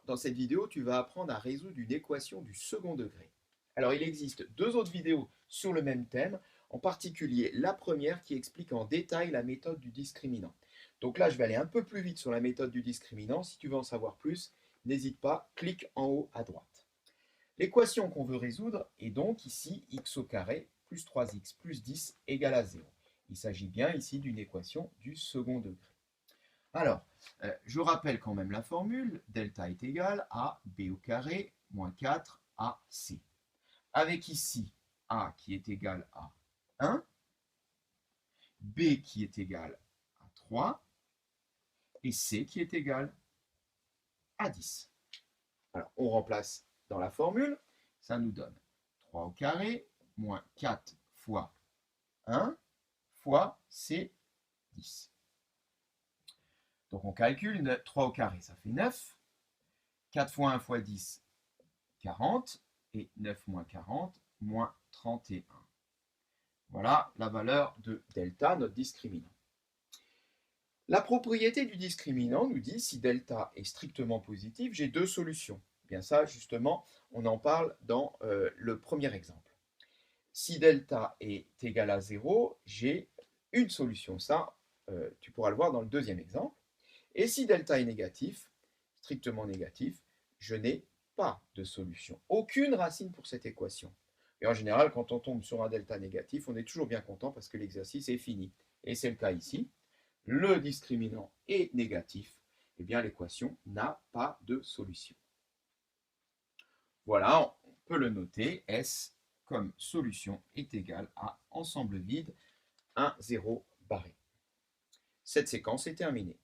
dans cette vidéo, tu vas apprendre à résoudre une équation du second degré. Alors, il existe deux autres vidéos sur le même thème, en particulier la première qui explique en détail la méthode du discriminant. Donc là, je vais aller un peu plus vite sur la méthode du discriminant. Si tu veux en savoir plus, n'hésite pas, clique en haut à droite. L'équation qu'on veut résoudre est donc ici x au carré plus 3x plus 10 égale à 0. Il s'agit bien ici d'une équation du second degré. Alors, je rappelle quand même la formule, delta est égal à b au carré moins 4ac. Avec ici a qui est égal à 1, b qui est égal à 3 et c qui est égal à 10. Alors, on remplace dans la formule, ça nous donne 3 au carré moins 4 fois 1 fois c 10. Donc on calcule 3 au carré, ça fait 9. 4 fois 1 fois 10, 40. Et 9 moins 40, moins 31. Voilà la valeur de delta, notre discriminant. La propriété du discriminant nous dit si delta est strictement positif, j'ai deux solutions. Bien ça, justement, on en parle dans le premier exemple. Si delta est égal à 0, j'ai une solution. Ça, tu pourras le voir dans le deuxième exemple. Et si delta est négatif, strictement négatif, je n'ai pas de solution. Aucune racine pour cette équation. Et en général, quand on tombe sur un delta négatif, on est toujours bien content parce que l'exercice est fini. Et c'est le cas ici. Le discriminant est négatif. Eh bien, l'équation n'a pas de solution. Voilà, on peut le noter. S comme solution est égal à ensemble vide, 1, 0 barré. Cette séquence est terminée.